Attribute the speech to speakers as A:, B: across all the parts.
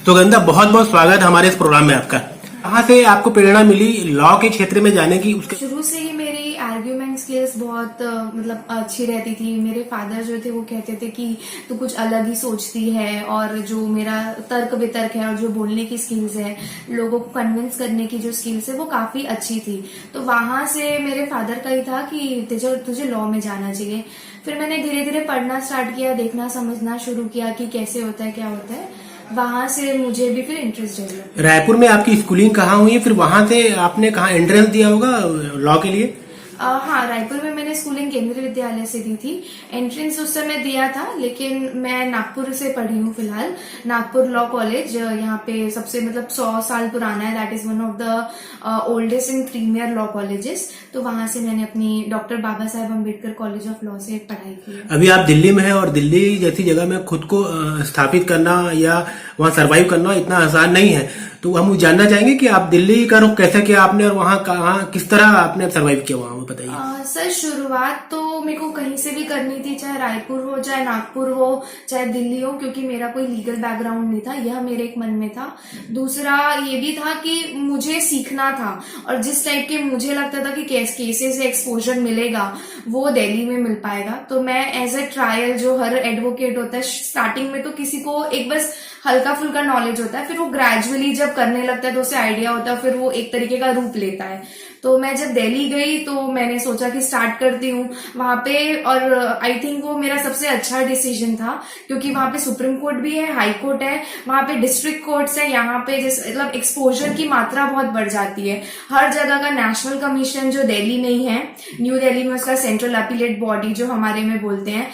A: सुगंधा, बहुत बहुत स्वागत हमारे इस प्रोग्राम में आपका। कहाँ से आपको प्रेरणा मिली लॉ के क्षेत्र में जाने की? उसके
B: शुरू से ही मेरी आर्ग्यूमेंट स्किल्स बहुत मतलब अच्छी रहती थी। मेरे फादर जो थे वो कहते थे कि तू कुछ अलग ही सोचती है, और जो मेरा तर्क वितर्क है और जो बोलने की स्किल्स है, लोगों को कन्विंस करने की जो स्किल्स है वो काफी अच्छी थी। तो वहां से मेरे फादर का ही था कि तुझे लॉ में जाना चाहिए। फिर मैंने धीरे धीरे पढ़ना स्टार्ट किया, देखना समझना शुरू किया कि कैसे होता है क्या होता है। वहां से मुझे भी फिर इंटरेस्ट डेवलप।
A: रायपुर में आपकी स्कूलिंग कहाँ हुई है? फिर वहां से आपने कहाँ एंट्रेंस दिया होगा लॉ के लिए?
B: हाँ, रायपुर में मैंने स्कूलिंग केंद्रीय विद्यालय से दी थी। एंट्रेंस उस समय दिया था, लेकिन मैं नागपुर से पढ़ी हूँ फिलहाल। नागपुर लॉ कॉलेज यहाँ पे सबसे मतलब 100 साल पुराना है। That is one of the oldest and premier law colleges. तो वहां से मैंने अपनी doctor Baba Saheb Ambedkar college of law से पढ़ाई की।
A: अभी आप दिल्ली में हैं और दिल्ली जैसी जगह में खुद को स्थापित करना या वहाँ सरवाइव करना इतना आसान नहीं है। तो हम जानना चाहेंगे कि आप दिल्ली का रुख कैसे किया आपने और वहाँ कहाँ किस तरह आपने सरवाइव किया वहाँ, बताइए।
B: सर, शुरुआत तो मेरे को कहीं से भी करनी थी, चाहे रायपुर हो, चाहे नागपुर हो, चाहे दिल्ली हो, क्योंकि मेरा कोई लीगल बैकग्राउंड नहीं था। यह मेरे एक मन में था। दूसरा ये भी था कि मुझे सीखना था, और जिस टाइप के मुझे लगता था कि केसेस से एक्सपोजर मिलेगा वो दिल्ली में मिल पाएगा। तो मैं एज ए ट्रायल, जो हर एडवोकेट होता है स्टार्टिंग में तो किसी को एक बस हल्का फुल्का नॉलेज होता है, फिर वो ग्रेजुअली जब करने लगता है तो उसे आइडिया होता है, फिर वो एक तरीके का रूप लेता है। तो मैं जब दिल्ली गई तो मैंने सोचा कि स्टार्ट करती हूँ वहां पे, और आई थिंक वो मेरा सबसे अच्छा डिसीजन था, क्योंकि वहां पे सुप्रीम कोर्ट भी है, हाई कोर्ट है, वहां पे डिस्ट्रिक्ट कोर्ट्स है। यहाँ पे मतलब एक्सपोजर की मात्रा बहुत बढ़ जाती है। हर जगह का नेशनल कमीशन जो दिल्ली में ही है, न्यू दिल्ली में उसका सेंट्रल अपीलेट बॉडी जो हमारे में बोलते हैं,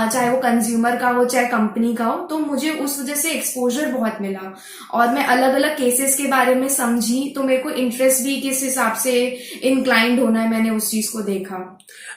B: चाहे वो कंज्यूमर का हो चाहे कंपनी का हो। तो मुझे उस वजह से एक्सपोजर बहुत मिला, और मैं अलग अलग केसेस के बारे में समझी। तो मेरे को इंटरेस्ट भी किस हिसाब से इंक्लाइंड होना है, मैंने उस चीज को देखा।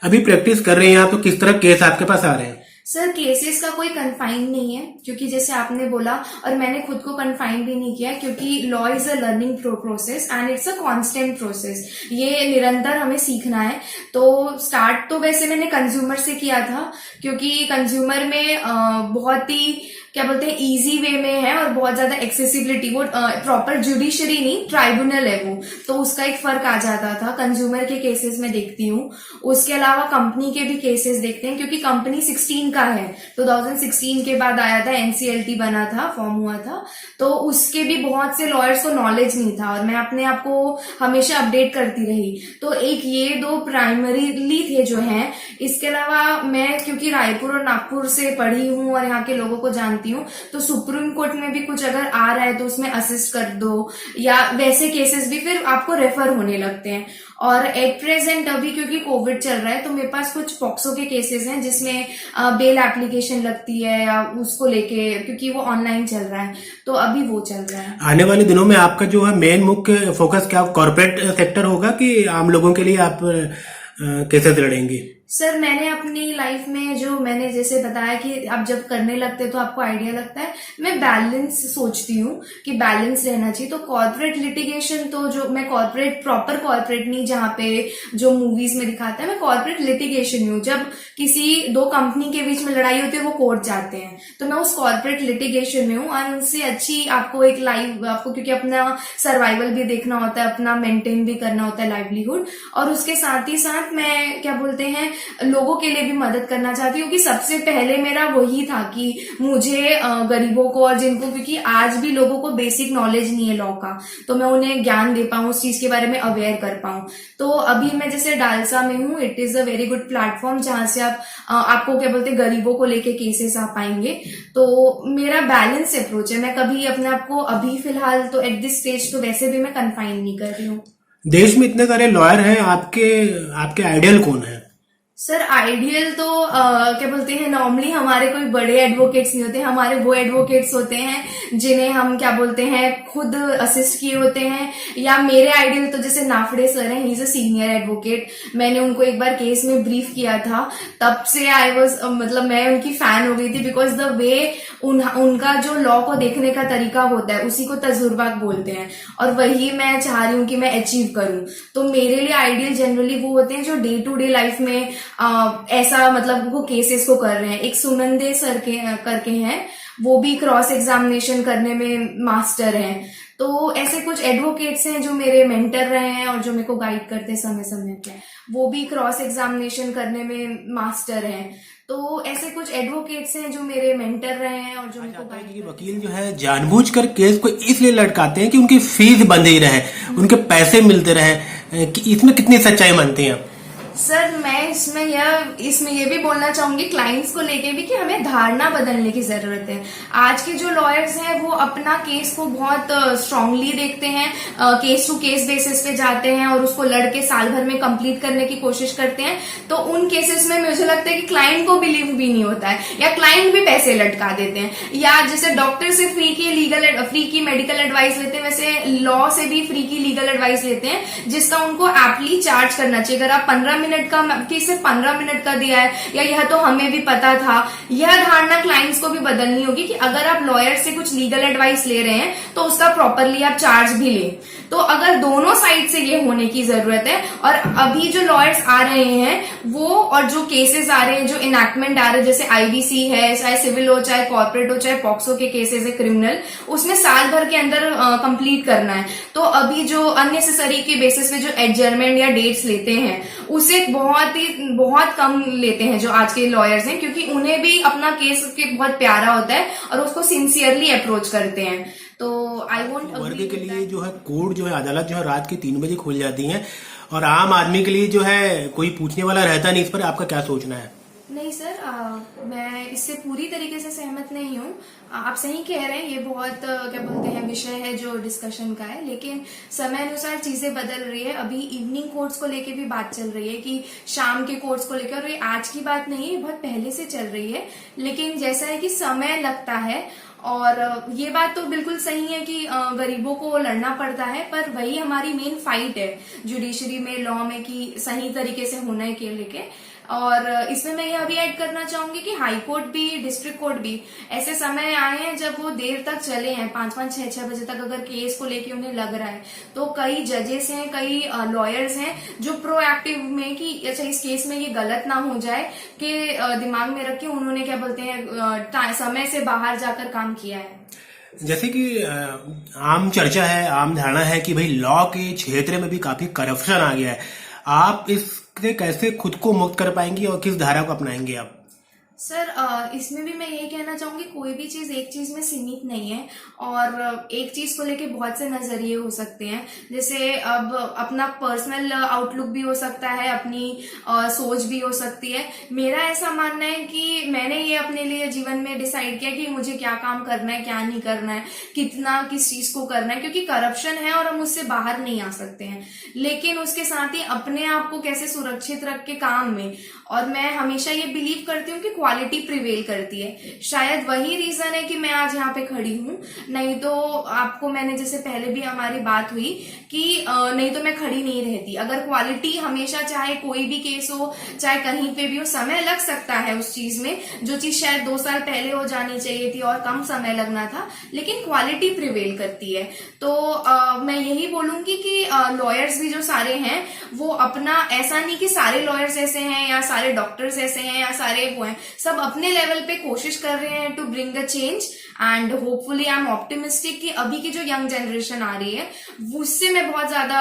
A: अभी प्रैक्टिस कर रहे हैं आप, तो किस तरह केस आपके पास आ रहे हैं?
B: सर, केसेस का कोई कन्फाइन नहीं है, क्योंकि जैसे आपने बोला, और मैंने खुद को कन्फाइन भी नहीं किया, क्योंकि law is a learning process and it's a constant process. ये निरंतर हमें सीखना है। तो स्टार्ट तो वैसे मैंने कंज्यूमर से किया था, क्योंकि कंज्यूमर में बहुत ही क्या बोलते हैं इजी वे में है, और बहुत ज्यादा एक्सेसिबिलिटी, वो प्रॉपर जुडिशरी नहीं, ट्राइब्यूनल है वो, तो उसका एक फर्क आ जाता था। कंज्यूमर के केसेस में देखती हूँ, उसके अलावा कंपनी के भी केसेस देखते हैं, क्योंकि कंपनी 16 का है। 2016 के बाद आया था, एनसीएलटी बना था, फॉर्म हुआ था, तो उसके भी बहुत से लॉयर्स को नॉलेज नहीं था, और मैं अपने आप को हमेशा अपडेट करती रही। तो एक ये दो प्राइमरीली थे जो हैं। इसके अलावा मैं क्योंकि रायपुर और नागपुर से पढ़ी हूँ और यहाँ के लोगों को जानती हूँ, तो सुप्रीम कोर्ट में भी कुछ अगर आ रहा है तो उसमें असिस्ट कर दो, या वैसे केसेस भी फिर आपको रेफर होने लगते हैं। और एट प्रेजेंट अभी क्योंकि कोविड चल रहा है, तो मेरे पास कुछ पॉक्सो के केसेस हैं जिसमें बेल एप्लीकेशन लगती है, या उसको लेके, क्योंकि वो ऑनलाइन चल रहा है, तो अभी वो चल रहा है।
A: आने वाले दिनों में आपका जो है मेन मुख्य फोकस क्या कॉर्पोरेट सेक्टर होगा कि आम लोगों के लिए आप केसेस लड़ेंगे?
B: सर, मैंने अपनी लाइफ में जो मैंने जैसे बताया कि आप जब करने लगते हैं तो आपको आइडिया लगता है, मैं बैलेंस सोचती हूँ कि बैलेंस रहना चाहिए। तो कॉर्पोरेट लिटिगेशन, तो जो मैं कॉर्पोरेट प्रॉपर कॉर्पोरेट नहीं जहाँ पे जो मूवीज में दिखाता है, मैं कॉर्पोरेट लिटिगेशन हूँ। जब किसी दो कंपनी के बीच में लड़ाई होती है, वो कोर्ट जाते हैं, तो मैं उस कॉर्पोरेट लिटिगेशन में हूँ। और उनसे अच्छी आपको एक लाइफ, आपको क्योंकि अपना सर्वाइवल भी देखना होता है, अपना मेंटेन भी करना होता है लाइवलीहुड, और उसके साथ ही साथ मैं क्या बोलते हैं लोगों के लिए भी मदद करना चाहती हूँ। कि सबसे पहले मेरा वही था कि मुझे गरीबों को, और जिनको, क्योंकि आज भी लोगों को बेसिक नॉलेज नहीं है लॉ का, तो मैं उन्हें ज्ञान दे पाऊँ, उस चीज के बारे में अवेयर कर पाऊँ। तो अभी मैं जैसे डालसा में हूँ, it is a very good platform जहां से आपको क्या बोलते हैं गरीबों को लेके केसेस आ पाएंगे। तो मेरा बैलेंस अप्रोच है। मैं कभी अपने आप को अभी फिलहाल तो एट दिस स्टेज तो वैसे भी मैं कन्फाइन नहीं कर रही हूँ।
A: देश में इतने सारे लॉयर हैं, आपके आइडियल कौन है?
B: सर, आइडियल तो क्या बोलते हैं, नॉर्मली हमारे कोई बड़े एडवोकेट्स नहीं होते, हमारे वो एडवोकेट्स होते हैं जिन्हें हम क्या बोलते हैं खुद असिस्ट किए होते हैं। या मेरे आइडियल तो जैसे नाफड़े सर हैं, he is a senior advocate. मैंने उनको एक बार केस में ब्रीफ किया था, तब से आई वाज मतलब मैं उनकी फैन हो गई थी, बिकॉज द वे उनका जो लॉ को देखने का तरीका होता है उसी को तजुर्बा बोलते हैं, और वही मैं चाह रही हूँ कि मैं अचीव करूं। तो मेरे लिए आइडियल जनरली वो होते हैं जो डे टू डे लाइफ में ऐसा मतलब वो केसेस को कर रहे हैं। एक सुनंदे सर करके हैं, वो भी क्रॉस एग्जामिनेशन करने में मास्टर हैं। तो ऐसे कुछ एडवोकेट्स हैं जो मेरे मेंटर रहे हैं और जो मेरे को गाइड करते हैं समय समय पे, वो भी क्रॉस एग्जामिनेशन करने में मास्टर हैं। तो ऐसे कुछ एडवोकेट्स हैं जो मेरे मेंटर रहे हैं और जो मेरे को गाइड
A: कि वकील जो है जानबूझकर केस को इसलिए लटकाते हैं कि उनकी फीस बंधी रहे, उनके पैसे मिलते रहे, कि इसमें कितनी सच्चाई मानती हैं आप?
B: सर मैं इसमें ये भी बोलना चाहूंगी क्लाइंट्स को लेके भी कि हमें धारणा बदलने की जरूरत है। आज के जो लॉयर्स हैं वो अपना केस को बहुत स्ट्रांगली देखते हैं, केस टू केस बेसिस पे जाते हैं और उसको लड़के साल भर में कंप्लीट करने की कोशिश करते हैं। तो उन केसेस में मुझे लगता है कि क्लाइंट को बिलीव भी नहीं होता है या क्लाइंट भी पैसे लटका देते हैं, या जैसे डॉक्टर से फ्री की मेडिकल एडवाइस लेते हैं वैसे लॉ से भी फ्री की लीगल एडवाइस लेते हैं, जिसका उनको एप्टली चार्ज करना चाहिए। अगर आप 15 मिनट का केस सिर्फ 15 मिनट का दिया है या यह तो हमें भी पता था, यह धारणा क्लाइंट्स को भी बदलनी होगी कि अगर आप लॉयर से कुछ लीगल एडवाइस ले रहे हैं तो उसका प्रॉपरली आप चार्ज भी लें। तो अगर दोनों साइड से ये होने की जरूरत है। और अभी जो लॉयर्स आ रहे हैं वो और जो केसेस आ रहे हैं, जो इनैक्टमेंट आ रहे हैं, जैसे आईबीसी है, चाहे सिविल हो, चाहे कॉर्पोरेट हो, चाहे पॉक्सो के केसेस है क्रिमिनल, उसमें साल भर के अंदर कंप्लीट करना है। तो अभी जो अननेसेसरी के बेसिस पे जो एडजर्नमेंट या डेट्स लेते हैं उसे बहुत कम लेते हैं जो आज के लॉयर्स हैं, क्योंकि उन्हें भी अपना केस के बहुत प्यारा होता है और उसको सिंसियरली अप्रोच करते हैं। तो आई वोंट
A: वर्ग के लिए जो है कोर्ट जो है अदालत जो है रात के 3 बजे खुल जाती है और आम आदमी के लिए जो है कोई पूछने वाला रहता नहीं। इस पर आपका क्या सोचना है?
B: नहीं सर, मैं इससे पूरी तरीके से सहमत नहीं हूँ। आप सही कह रहे हैं, ये बहुत क्या बोलते हैं विषय है जो डिस्कशन का है, लेकिन समय अनुसार चीजें बदल रही है। अभी इवनिंग कोर्ट्स को लेके भी बात चल रही है कि शाम के कोर्ट्स को लेकर, और ये आज की बात नहीं है, बहुत पहले से चल रही है। लेकिन जैसा है कि समय लगता है और ये बात तो बिल्कुल सही है कि गरीबों को लड़ना पड़ता है, पर वही हमारी मेन फाइट है जुडिशरी में, लॉ में, कि सही तरीके से होना है के लेके। और इसमें मैं यह भी ऐड करना चाहूंगी कि हाई कोर्ट भी, डिस्ट्रिक्ट कोर्ट भी ऐसे समय आए हैं जब वो देर तक चले हैं, 5-5, 6-6 बजे तक अगर केस को लेके उन्हें लग रहा है। तो कई जजेस हैं, कई लॉयर्स हैं जो प्रोएक्टिव में कि अच्छा इस केस में ये गलत ना हो जाए कि दिमाग में रख के उन्होंने क्या बोलते हैं समय से बाहर जाकर काम किया है।
A: जैसे कि आम चर्चा है, आम धारणा है कि भाई लॉ के क्षेत्र में भी काफी करप्शन आ गया है। आप इससे कैसे खुद को मुक्त कर पाएंगे और किस धारा को अपनाएंगे आप?
B: सर इसमें भी मैं यही कहना चाहूंगी, कोई भी चीज एक चीज में सीमित नहीं है और एक चीज को लेके बहुत से नजरिए हो सकते हैं। जैसे अब अपना पर्सनल आउटलुक भी हो सकता है, अपनी सोच भी हो सकती है। मेरा ऐसा मानना है कि मैंने ये अपने लिए जीवन में डिसाइड किया कि मुझे क्या काम करना है, क्या नहीं करना है, कितना किस चीज को करना है, क्योंकि करप्शन है और हम उससे बाहर नहीं आ सकते हैं। लेकिन उसके साथ ही अपने आप को कैसे सुरक्षित रख के काम में, और मैं हमेशा ये बिलीव करती हूँ कि क्वालिटी प्रिवेल करती है। शायद वही रीजन है कि मैं आज यहाँ पे खड़ी हूँ, नहीं तो आपको मैंने जैसे पहले भी हमारी बात हुई कि नहीं तो मैं खड़ी नहीं रहती। अगर क्वालिटी हमेशा, चाहे कोई भी केस हो, चाहे कहीं पे भी हो, समय लग सकता है उस चीज में, जो चीज शायद 2 साल पहले हो जानी चाहिए थी और कम समय लगना था, लेकिन क्वालिटी प्रिवेल करती है। तो मैं यही बोलूंगी कि लॉयर्स भी जो सारे हैं वो अपना, ऐसा नहीं कि सारे लॉयर्स ऐसे हैं या सारे डॉक्टर्स ऐसे हैं या सारे वो हैं, सब अपने लेवल पे कोशिश कर रहे हैं to bring the change. And hopefully I am optimistic कि अभी की जो यंग जनरेशन आ रही है उससे मैं बहुत ज्यादा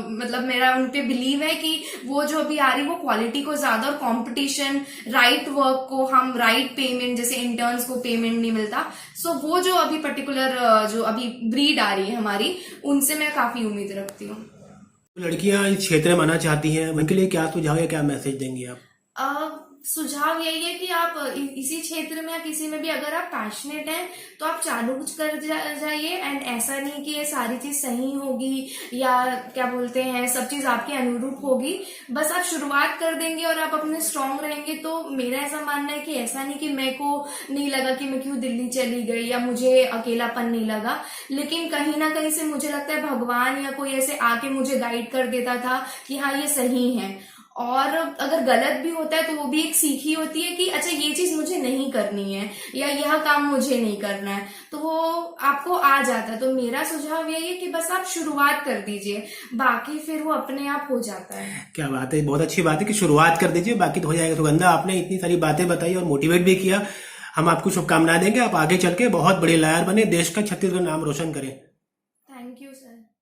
B: मतलब मेरा उन पे बिलीव है कि वो जो अभी आ रही है वो क्वालिटी को ज्यादा, और कंपटीशन, राइट वर्क को हम राइट पेमेंट, जैसे इंटर्न्स को पेमेंट नहीं मिलता, सो वो जो अभी पर्टिकुलर जो अभी ब्रीड आ रही है हमारी, उनसे मैं काफी उम्मीद रखती हूँ।
A: लड़कियां इस क्षेत्र में आना चाहती हैं, उनके लिए क्या सुझाव या क्या मैसेज देंगे आप?
B: सुझाव यही है कि आप इसी क्षेत्र में या किसी में भी अगर आप पैशनेट हैं तो आप चालू कुछ कर जाइए। एंड ऐसा नहीं कि ये सारी चीज सही होगी या क्या बोलते हैं सब चीज आपके अनुरूप होगी, बस आप शुरुआत कर देंगे और आप अपने स्ट्रांग रहेंगे। तो मेरा ऐसा मानना है कि ऐसा नहीं कि मेरे को नहीं लगा कि मैं क्यों दिल्ली चली गई या मुझे अकेलापन नहीं लगा, लेकिन कहीं ना कहीं से मुझे लगता है भगवान या कोई ऐसे आके मुझे गाइड कर देता था कि हाँ ये सही है। और अगर गलत भी होता है तो वो भी एक सीख ही होती है कि अच्छा ये चीज मुझे नहीं करनी है या यह काम मुझे नहीं करना है, तो वो आपको आ जाता है। तो मेरा सुझाव यही है कि बस आप शुरुआत कर दीजिए, बाकी फिर वो अपने आप हो जाता है।
A: क्या बात है, बहुत अच्छी बात है कि शुरुआत कर दीजिए, बाकी तो हो जाएगा। सुगंधा, आपने इतनी सारी बातें बताई और मोटिवेट भी किया। हम आपको शुभकामनाएं देंगे, आप आगे चल के बहुत बड़े लॉयर बने, देश का छत्तीसगढ़ नाम रोशन करें।
B: Thank you sir.